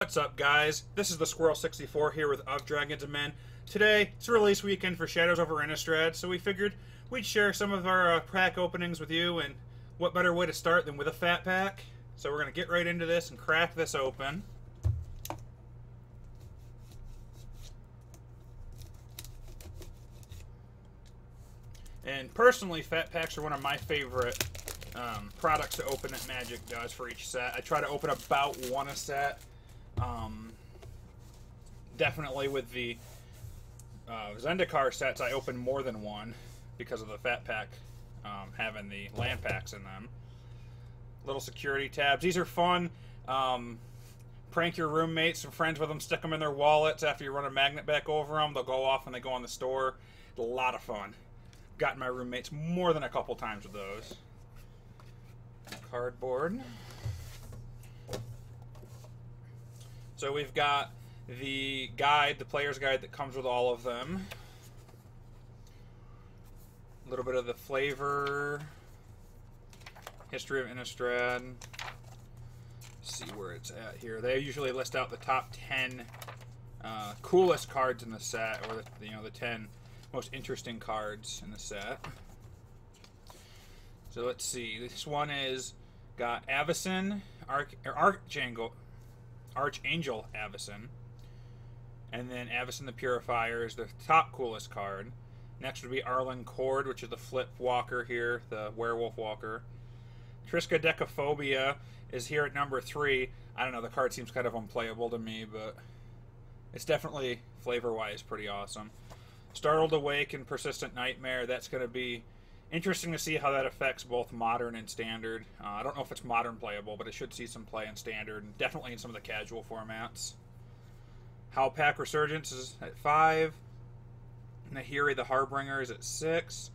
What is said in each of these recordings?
What's up, guys? This is the Squirrel64 here with Of Dragons and Men. Today, it's a release weekend for Shadows Over Innistrad, so we figured we'd share some of our pack openings with you, and what better way to start than with a fat pack? So we're going to get right into this and crack this open. And personally, fat packs are one of my favorite products to open that Magic does for each set. I try to open about one a set. Definitely with the Zendikar sets, I open more than one because of the fat pack having the land packs in them. Little security tabs. These are fun. Prank your roommates and friends with them. Stick them in their wallets after you run a magnet back over them. They'll go off when they go in the store. It's a lot of fun. Gotten my roommates more than a couple times with those. Cardboard. So we've got the guide, the player's guide that comes with all of them. A little bit of the flavor. History of Innistrad. See where it's at here. They usually list out the top 10 coolest cards in the set, or the 10 most interesting cards in the set. So let's see. This one is got Avacyn, Archangel Avacyn, and then Avacyn the Purifier is the top coolest card. Next would be Arlen Cord, which is the flip walker here, the werewolf walker. Triskaidekaphobia is here at number 3. I don't know, the card seems kind of unplayable to me, but it's definitely flavor-wise pretty awesome. Startled Awake and Persistent Nightmare, that's going to be interesting to see how that affects both Modern and Standard. I don't know if it's Modern playable, but it should see some play in Standard, and definitely in some of the casual formats. Howlpack Resurgence is at 5. Nahiri the Harbinger is at 6.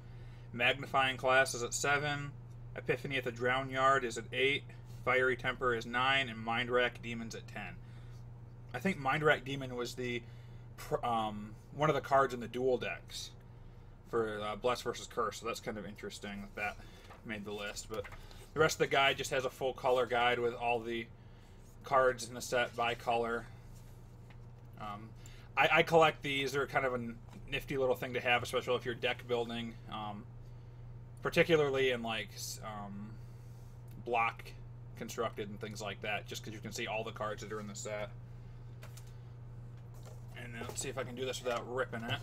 Magnifying Class is at 7. Epiphany at the Drown Yard is at 8. Fiery Temper is 9, and Mindrack Demons at 10. I think Mindrack Demon was the one of the cards in the dual decks for Bless versus Curse, so that's kind of interesting that made the list. But the rest of the guide just has a full color guide with all the cards in the set by color. I collect these. They're kind of a nifty little thing to have, especially if you're deck building, particularly in like block constructed and things like that, just because you can see all the cards that are in the set. And then let's see if I can do this without ripping it.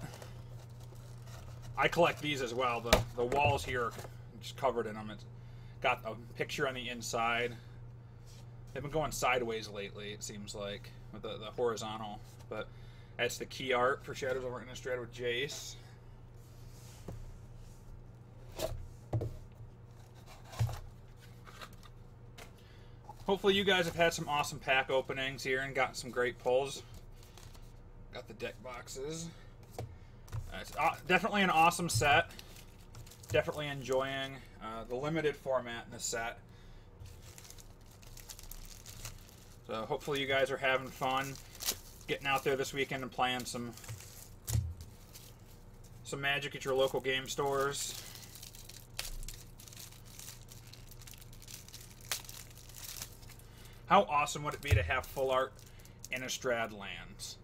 I collect these as well. The walls here are just covered in them. It's got a picture on the inside. They've been going sideways lately, it seems like, with the horizontal. But that's the key art for Shadows Over Innistrad with Jace. Hopefully you guys have had some awesome pack openings here and gotten some great pulls. Got the deck boxes. It's definitely an awesome set. Definitely enjoying the limited format in the set. So hopefully you guys are having fun getting out there this weekend and playing some Magic at your local game stores. How awesome would it be to have full art Innistrad lands?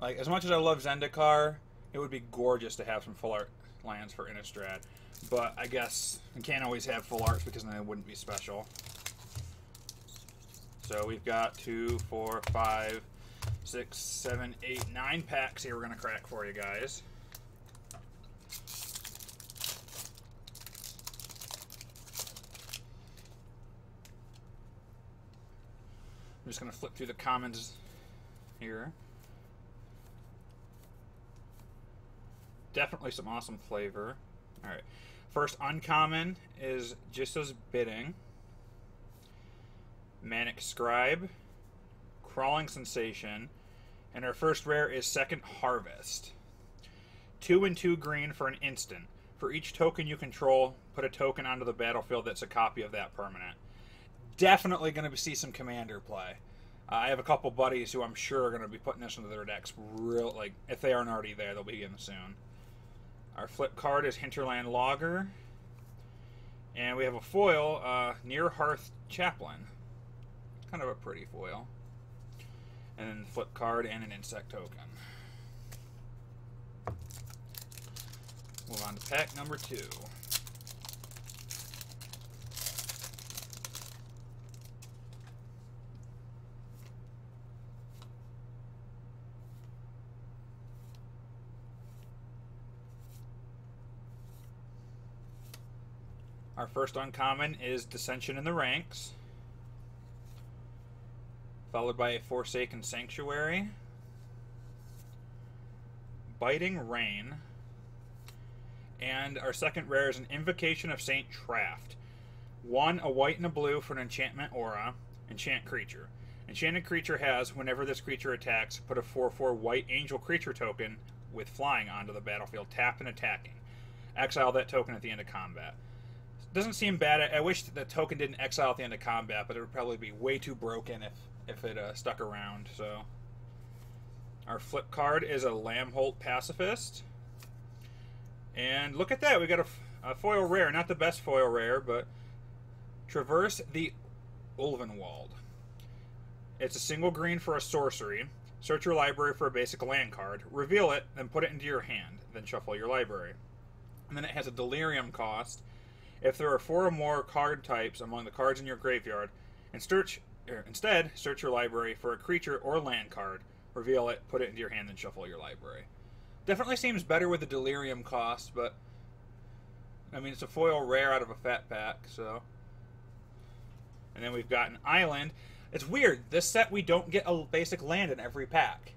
Like, as much as I love Zendikar, it would be gorgeous to have some full art lands for Innistrad. But I guess you can't always have full arts because then it wouldn't be special. So we've got 2, 4, 5, 6, 7, 8, 9 packs here we're going to crack for you guys. I'm just going to flip through the commons here. Definitely some awesome flavor. Alright. First uncommon is Jissa's Bidding. Manic Scribe. Crawling Sensation. And our first rare is Second Harvest. 2 and 2 green for an instant. For each token you control, put a token onto the battlefield that's a copy of that permanent. Definitely going to see some commander play. I have a couple buddies who I'm sure are going to be putting this into their decks if they aren't already there, they'll be in soon. Our flip card is Hinterland Logger. And we have a foil, Near Hearth Chaplain. Kind of a pretty foil. And then the flip card and an insect token. Move on to pack number 2. Our first uncommon is Dissension in the Ranks, followed by a Forsaken Sanctuary, Biting Rain, and our second rare is an Invocation of Saint Traft. 1, a white and a blue for an enchantment aura, enchant creature. Enchanted creature has, whenever this creature attacks, put a 4/4 white angel creature token with flying onto the battlefield, tapped and attacking. Exile that token at the end of combat. Doesn't seem bad. I wish the token didn't exile at the end of combat, but it would probably be way too broken if it stuck around. So, our flip card is a Lambholt Pacifist, and look at that, we got a foil rare. Not the best foil rare, but Traverse the Ulvenwald. It's a single green for a sorcery. Search your library for a basic land card, reveal it, then put it into your hand, then shuffle your library. And then it has a Delirium cost. If there are 4 or more card types among the cards in your graveyard, instead, search your library for a creature or land card, reveal it, put it into your hand, then shuffle your library. Definitely seems better with the Delirium cost, but I mean, it's a foil rare out of a fat pack, so. And then we've got an island. It's weird. This set, we don't get a basic land in every pack.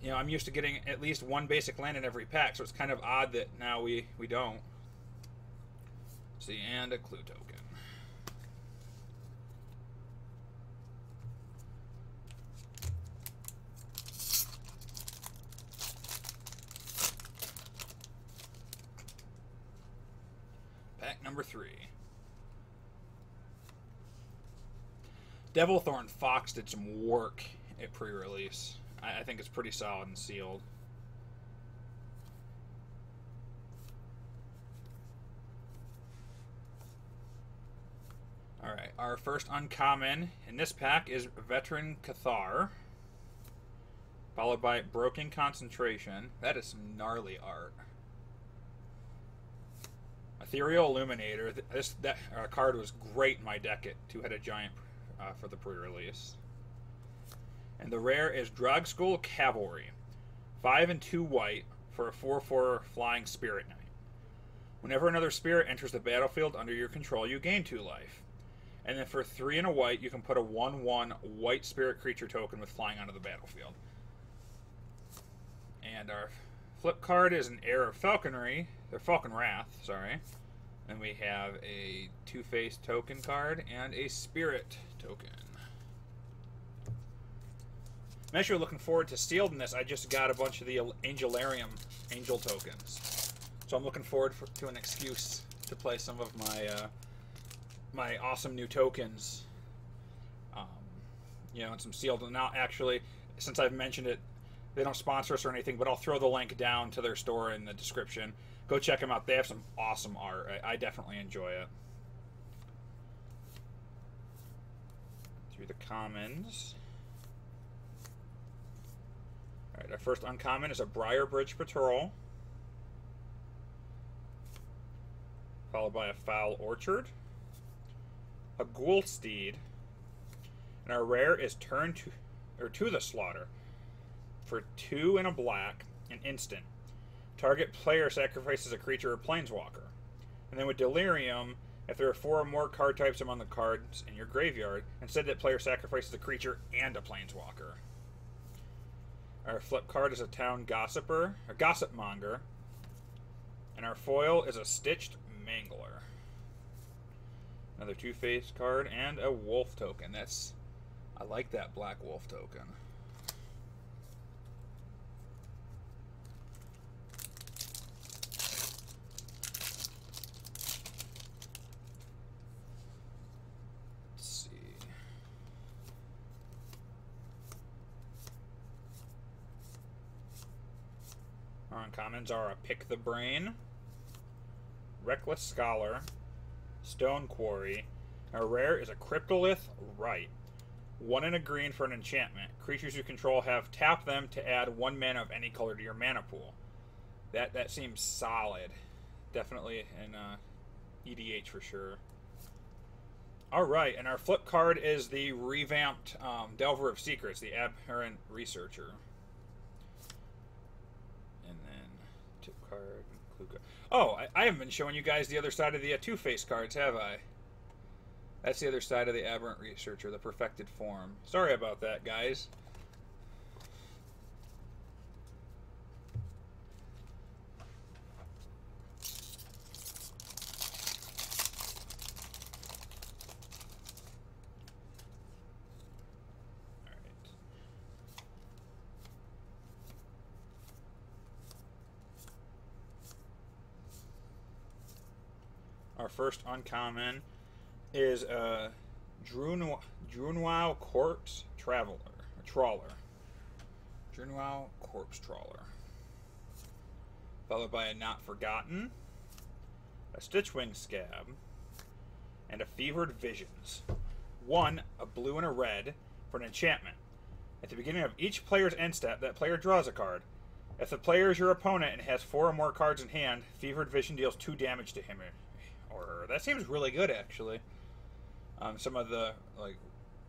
You know, I'm used to getting at least 1 basic land in every pack, so it's kind of odd that now we don't. See, and a clue token. Pack number 3. Devilthorn Fox did some work at pre-release. I think it's pretty solid and sealed. Alright, our first uncommon in this pack is Veteran Cathar, followed by Broken Concentration. That is some gnarly art. Ethereal Illuminator. That card was great in my deck at Two-Headed Giant for the pre-release. And the rare is Drogskull Cavalry. 5 and 2 white for a 4/4 flying spirit knight. Whenever another spirit enters the battlefield under your control, you gain 2 life. And then for 3 and a white, you can put a 1/1 white spirit creature token with flying onto the battlefield. And our flip card is an Heir of Falconry, or Falcon Wrath, sorry. And we have a Two-Faced token card and a Spirit token. I'm actually looking forward to sealed in this. I just got a bunch of the Angelarium angel tokens. So I'm looking forward to an excuse to play some of my my awesome new tokens, you know, and some sealed. And now, actually, since I've mentioned it, they don't sponsor us or anything, but I'll throw the link down to their store in the description. Go check them out. They have some awesome art. I definitely enjoy it. Through the commons. Alright, our first uncommon is a Briarbridge Patrol, followed by a Foul Orchard, a Ghoul Steed, and our rare is Turn to the Slaughter. For 2 and a black, an instant. Target player sacrifices a creature or planeswalker. And then with Delirium, if there are 4 or more card types among the cards in your graveyard, instead that player sacrifices a creature and a planeswalker. Our flip card is a Town Gossiper, a Gossipmonger, and our foil is a Stitched Mangler. Another Two-Faced card and a Wolf token. I like that black wolf token. Our uncommons are a Pick the Brain, Reckless Scholar, Stone Quarry. Our rare is a Cryptolith Rite. 1 and a green for an enchantment. Creatures you control have tapped them to add 1 mana of any color to your mana pool. That seems solid. Definitely an EDH for sure. Alright, and our flip card is the revamped Delver of Secrets, the Aberrant Researcher. And then tip card, clue card. Oh, I haven't been showing you guys the other side of the Two-Face cards, have I? That's the other side of the Aberrant Researcher, the perfected form. Sorry about that, guys. Our first uncommon is Drunwao Corpse Trawler. Drunwao Corpse Trawler. Followed by a Not Forgotten, a Stitchwing Scab, and a Fevered Visions. 1, a blue and a red, for an enchantment. At the beginning of each player's end step, that player draws a card. If the player is your opponent and has 4 or more cards in hand, Fevered Vision deals 2 damage to him or her. That seems really good, actually. Some of the like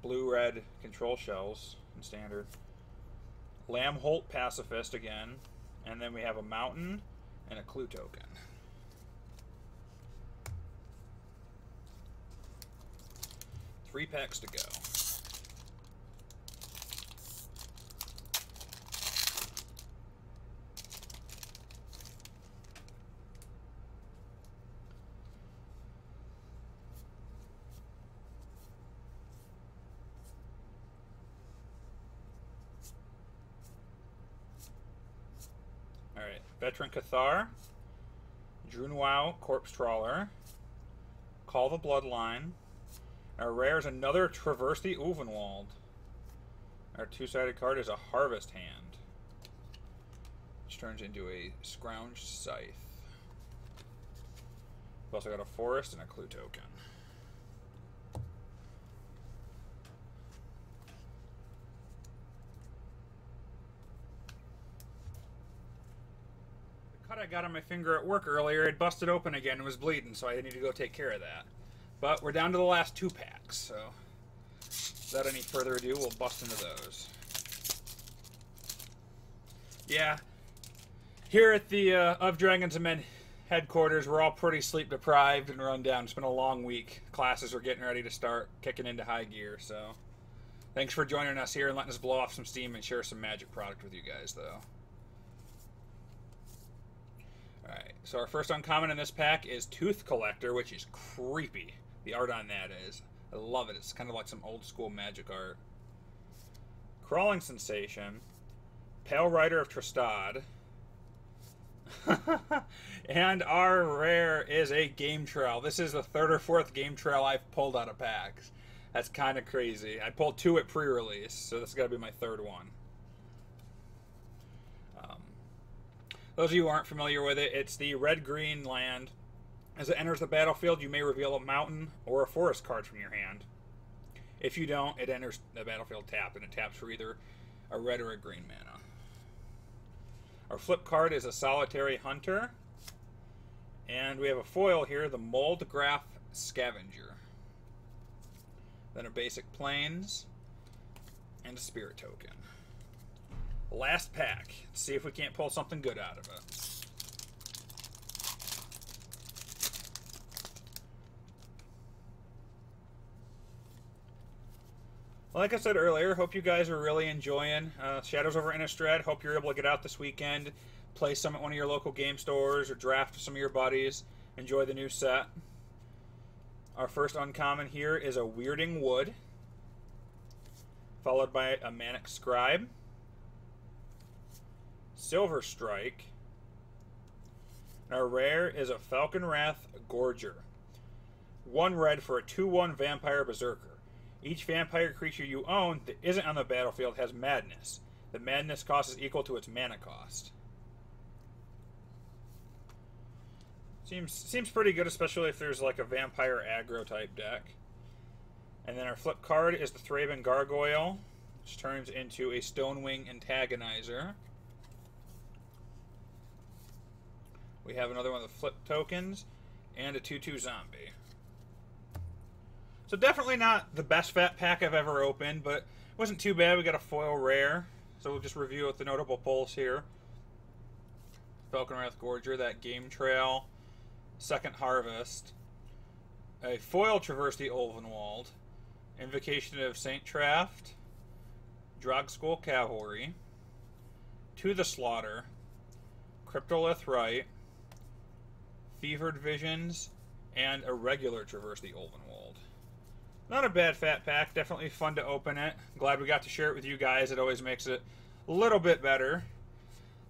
blue-red control shells in standard. Lambholt Pacifist again, and then we have a mountain and a clue token. Three packs to go. Alright, Veteran Cathar, Drunwao Corpse Trawler, Call the Bloodline. Our rare is another Traverse the Ulvenwald. Our two-sided card is a Harvest Hand, which turns into a Scrounged Scythe. We've also got a Forest and a Clue token. I got on my finger at work earlier. It busted open again and was bleeding, so I need to go take care of that. But we're down to the last 2 packs, so without any further ado, we'll bust into those. Yeah, here at the Of Dragons and Men headquarters, we're all pretty sleep deprived and run down. It's been a long week. Classes are getting ready to start kicking into high gear, so thanks for joining us here and letting us blow off some steam and share some Magic product with you guys, though. Alright, so our first uncommon in this pack is Tooth Collector, which is creepy. The art on that is. I love it. It's kind of like some old school Magic art. Crawling Sensation, Pale Rider of Tristad, and our rare is a Game Trail. This is the 3rd or 4th Game Trail I've pulled out of packs. That's kind of crazy. I pulled 2 at pre-release, so this has got to be my 3rd one. Those of you who aren't familiar with it, it's the red-green land. As it enters the battlefield, you may reveal a mountain or a forest card from your hand. If you don't, it enters the battlefield tapped, and it taps for either a red or a green mana. Our flip card is a Solitary Hunter. And we have a foil here, the Moldgraph Scavenger. Then a basic Plains, and a Spirit token. Last pack. Let's see if we can't pull something good out of it. Like I said earlier, hope you guys are really enjoying Shadows Over Innistrad. Hope you're able to get out this weekend, play some at one of your local game stores, or draft with some of your buddies. Enjoy the new set. Our first uncommon here is a Weirding Wood, followed by a Manic Scribe, Silver Strike. Our rare is a Falconwrath Gorger. 1 red for a 2/1 Vampire Berserker. Each vampire creature you own that isn't on the battlefield has Madness. The Madness cost is equal to its mana cost. Seems pretty good, especially if there's like a vampire aggro type deck. And then our flip card is the Thraben Gargoyle, which turns into a Stonewing Antagonizer. We have another one of the flip tokens, and a 2/2 zombie. So definitely not the best fat pack I've ever opened, but it wasn't too bad. We got a foil rare, so we'll just review with the notable pulls here. Falconwrath Gorger, that Game Trail, Second Harvest, a foil Traverse the Ulvenwald, Invocation of Saint Traft, Drogskull Cavalry, To the Slaughter, Cryptolith Rite, Fevered Visions, and a regular Traverse the Ulvenwald. Not a bad fat pack. Definitely fun to open it. Glad we got to share it with you guys. It always makes it a little bit better.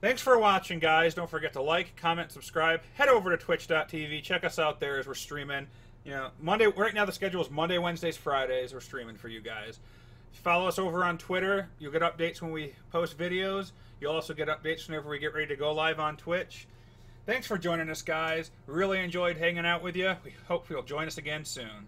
Thanks for watching, guys. Don't forget to like, comment, subscribe. Head over to twitch.tv. Check us out there as we're streaming. You know, Monday. Right now the schedule is Monday, Wednesdays, Fridays. We're streaming for you guys. Follow us over on Twitter. You'll get updates when we post videos. You'll also get updates whenever we get ready to go live on Twitch. Thanks for joining us, guys. Really enjoyed hanging out with you. We hope you'll join us again soon.